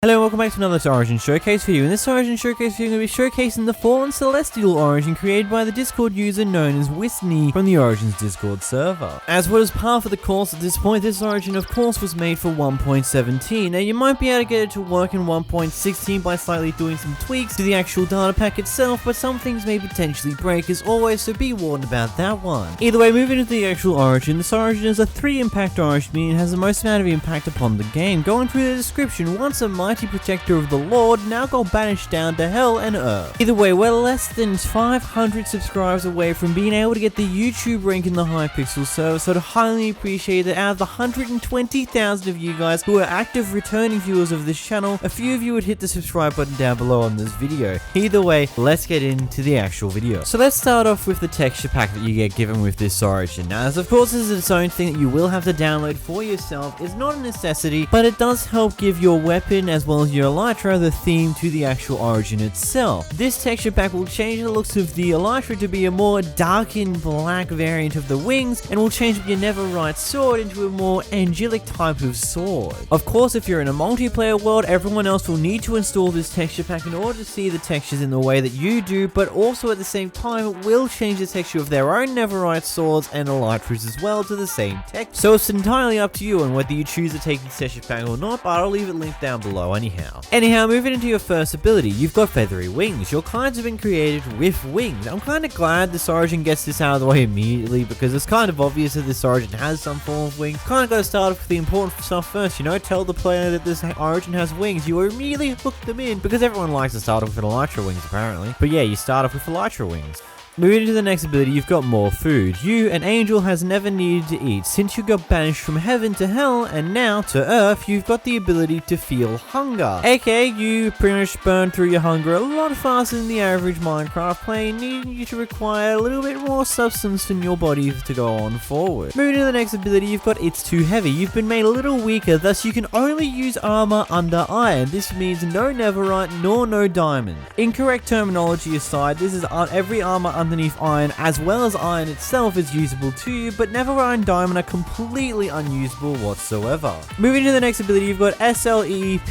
Hello and welcome back to another Origin Showcase video. In this Origin Showcase video, I'm going to be showcasing the fallen celestial origin created by the Discord user known as 𝓵𝓲𝓷𝓴𝓼 from the Origin's Discord server. As well as par for the course at this point, this origin of course was made for 1.17. Now you might be able to get it to work in 1.16 by slightly doing some tweaks to the actual data pack itself, but some things may potentially break as always, so be warned about that one. Either way, moving into the actual origin, this origin is a 3 impact origin, meaning it has the most amount of impact upon the game. Going through the description, once a mighty protector of the Lord, now got banished down to hell and earth. Either way, we're less than 500 subscribers away from being able to get the YouTube rank in the Hypixel server, so I'd highly appreciate that out of the 120,000 of you guys who are active returning viewers of this channel, a few of you would hit the subscribe button down below on this video. Either way, let's get into the actual video. So let's start off with the texture pack that you get given with this origin. Now, as of course this is its own thing that you will have to download for yourself, it's not a necessity, but it does help give your weapon as well as your elytra the theme to the actual origin itself. This texture pack will change the looks of the elytra to be a more darkened black variant of the wings, and will change your Neverite sword into a more angelic type of sword. Of course, if you're in a multiplayer world, everyone else will need to install this texture pack in order to see the textures in the way that you do, but also at the same time it will change the texture of their own Neverite swords and elytras as well to the same texture. So it's entirely up to you on whether you choose to take this texture pack or not, but I'll leave it linked down below anyhow. Moving into your first ability, you've got feathery wings. Your kinds have been created with wings. I'm kind of glad this origin gets this out of the way immediately, because it's kind of obvious that this origin has some form of wing. Kind of got to start off with the important stuff first, you know, tell the player that this origin has wings. You immediately hook them in, because everyone likes to start off with elytra wings apparently. But yeah, you start off with elytra wings. Moving into the next ability, you've got more food. You, an angel, has never needed to eat. Since you got banished from heaven to hell and now to earth, you've got the ability to feel hunger. AKA, you pretty much burn through your hunger a lot faster than the average Minecraft player, needing you to require a little bit more substance in your body to go on forward. Moving to the next ability, you've got It's Too Heavy. You've been made a little weaker, thus you can only use armor under iron. This means no Neverite nor no diamond. Incorrect terminology aside, this is every armor underneath iron as well as iron itself is usable to you, but Neverite and diamond are completely unusable whatsoever. Moving to the next ability, you've got SLEEP ?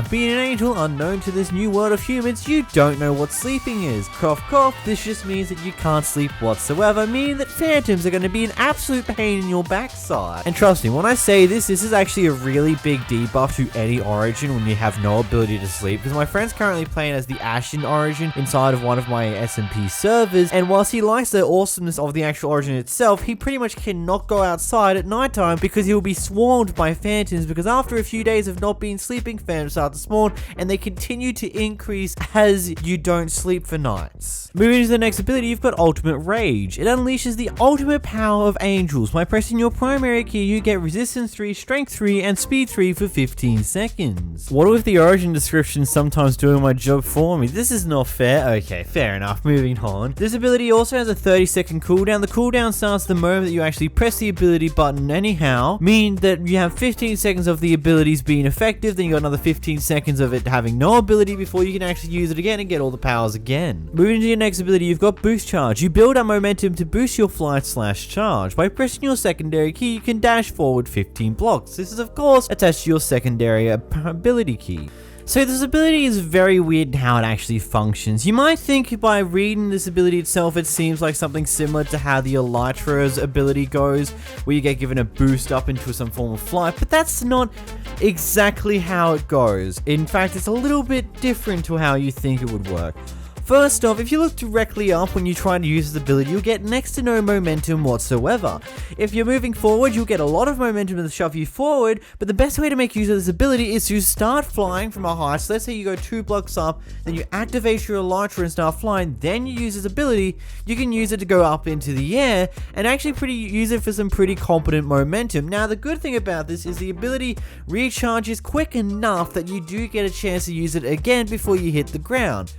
Being an angel unknown to this new world of humans, you don't know what sleeping is. Cough cough, this just means that you can't sleep whatsoever, meaning that phantoms are going to be an absolute pain in your backside. And trust me, when I say this is actually a really big debuff to any origin when you have no ability to sleep, because my friend's currently playing as the Ashen origin inside of one of my SMP servers, and whilst he likes the awesomeness of the actual origin itself, he pretty much cannot go outside at nighttime because he'll be swarmed by phantoms, because after a few days of not being sleeping, phantoms start to spawn and they continue to increase as you don't sleep for nights. Moving to the next ability, you've got Ultimate Rage. It unleashes the ultimate power of angels. By pressing your primary key, you get Resistance 3, Strength 3 and Speed 3 for 15 seconds. What with the origin description sometimes doing my job for me? This is not fair. Okay, fair enough, moving on. This ability also has a 30-second cooldown. The cooldown starts the moment that you actually press the ability button anyhow, meaning that you have 15 seconds of the abilities being effective, then you got another 15 seconds of it having no ability before you can actually use it again and get all the powers again. Moving to your next ability, you've got Boost Charge. You build up momentum to boost your flight/charge. By pressing your secondary key, you can dash forward 15 blocks. This is of course attached to your secondary ability key. So this ability is very weird in how it actually functions. You might think by reading this ability itself it seems like something similar to how the elytra's ability goes, where you get given a boost up into some form of flight, but that's not exactly how it goes. In fact, it's a little bit different to how you think it would work. First off, if you look directly up when you try to use this ability, you'll get next to no momentum whatsoever. If you're moving forward, you'll get a lot of momentum to shove you forward, but the best way to make use of this ability is to start flying from a height. So let's say you go 2 blocks up, then you activate your elytra and start flying, then you use this ability, you can use it to go up into the air and actually use it for some pretty competent momentum. Now, the good thing about this is the ability recharges quick enough that you do get a chance to use it again before you hit the ground.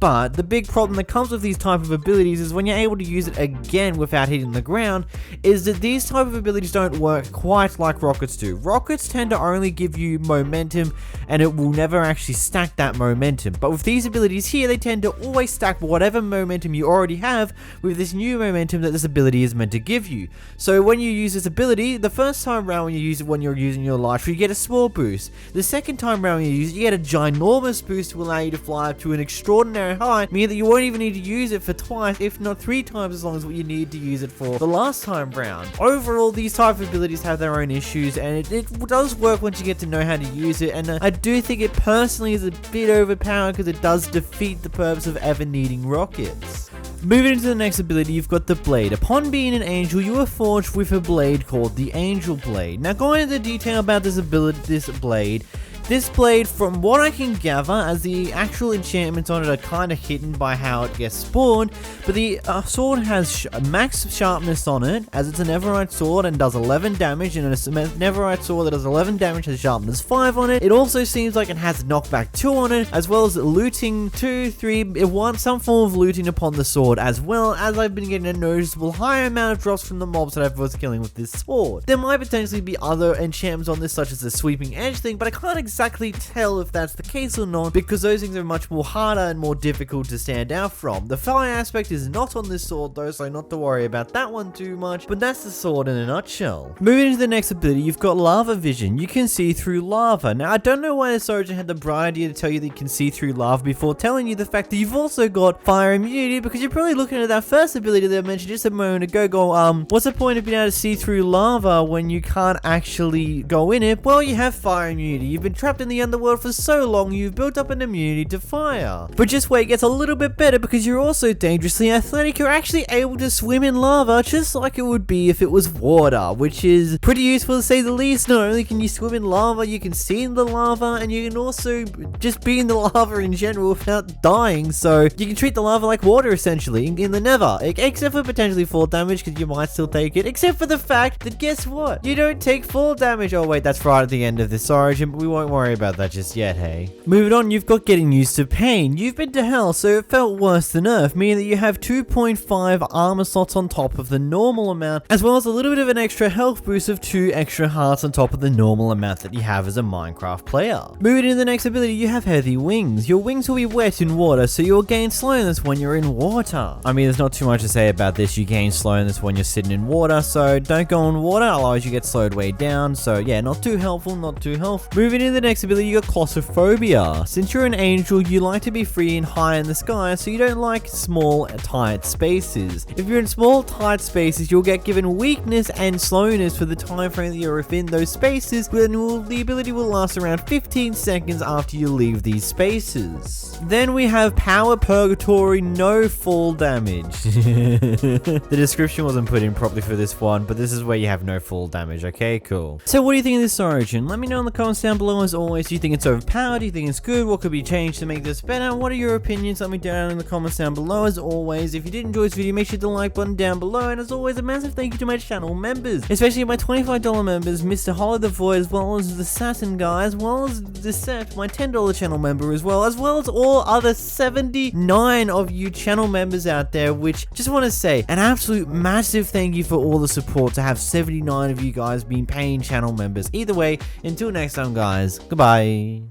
But the big problem that comes with these type of abilities is when you're able to use it again without hitting the ground, is that these type of abilities don't work quite like rockets do. Rockets tend to only give you momentum, and it will never actually stack that momentum. But with these abilities here, they tend to always stack whatever momentum you already have with this new momentum that this ability is meant to give you. So when you use this ability, the first time around when you use it when you're using your light, you get a small boost. The second time around when you use it, you get a ginormous boost to allow you to fly up to an extraordinary height, meaning that you won't even need to use it for twice, if not 3 times as long as what you need to use it for the last time round. Overall, these type of abilities have their own issues, and it does work once you get to know how to use it, and I do think it personally is a bit overpowered because it does defeat the purpose of ever needing rockets. Moving into the next ability, you've got the blade. Upon being an angel, you are forged with a blade called the Angel Blade. Now, going into detail about this blade, from what I can gather, as the actual enchantments on it are kind of hidden by how it gets spawned, but the sword has max sharpness on it, as it's a Netherite sword and does 11 damage, and a Netherite sword that does 11 damage has sharpness 5 on it. It also seems like it has knockback 2 on it, as well as looting 2, 3, it wants some form of looting upon the sword, as well as I've been getting a noticeable higher amount of drops from the mobs that I was killing with this sword. There might potentially be other enchantments on this, such as the sweeping edge thing, but I can't exactly tell if that's the case or not, because those things are much more harder and more difficult to stand out from. The fire aspect is not on this sword though, so not to worry about that one too much, but that's the sword in a nutshell. Moving into the next ability, you've got lava vision. You can see through lava. Now, I don't know why this origin had the bright idea to tell you that you can see through lava before telling you the fact that you've also got fire immunity, because you're probably looking at that first ability that I mentioned just a moment ago, what's the point of being able to see through lava when you can't actually go in it? Well, you have fire immunity. You've been trapped in the underworld for so long, you've built up an immunity to fire. But just wait, it gets a little bit better, because you're also dangerously athletic. You're actually able to swim in lava just like it would be if it was water, which is pretty useful to say the least. Not only can you swim in lava, you can see in the lava, and you can also just be in the lava in general without dying. So you can treat the lava like water essentially in the nether, except for potentially fall damage, because you might still take it, except for the fact that guess what? You don't take fall damage. Oh wait, that's right at the end of this origin, but we won't worry about that just yet, hey? Moving on, you've got getting used to pain. You've been to hell, so it felt worse than earth, meaning that you have 2.5 armor slots on top of the normal amount, as well as a little bit of an extra health boost of 2 extra hearts on top of the normal amount that you have as a Minecraft player. Moving into the next ability, you have heavy wings. Your wings will be wet in water, so you'll gain slowness when you're in water. I mean, there's not too much to say about this. You gain slowness when you're sitting in water, so don't go in water, otherwise you get slowed way down. So yeah, not too helpful, not too helpful. Moving into the next ability, you got claustrophobia. Since you're an angel, you like to be free and high in the sky, so you don't like small, tight spaces. If you're in small, tight spaces, you'll get given weakness and slowness for the time frame that you're within those spaces, but the ability will last around 15 seconds after you leave these spaces. Then we have power purgatory, no fall damage. The description wasn't put in properly for this one, but this is where you have no fall damage. Okay, cool. So what do you think of this origin? Let me know in the comments down below. As always, do you think it's overpowered? Do you think it's good? What could be changed to make this better? What are your opinions? Let me down in the comments down below. As always, if you did enjoy this video, make sure to like button down below, and as always, a massive thank you to my channel members, especially my $25 members, Mr. Hollow the Void, as well as the Saturn guy, as well as Decept, my $10 channel member, as well as all other 79 of you channel members out there, which just want to say an absolute massive thank you for all the support to have 79 of you guys being paying channel members. Either way, until next time guys, goodbye.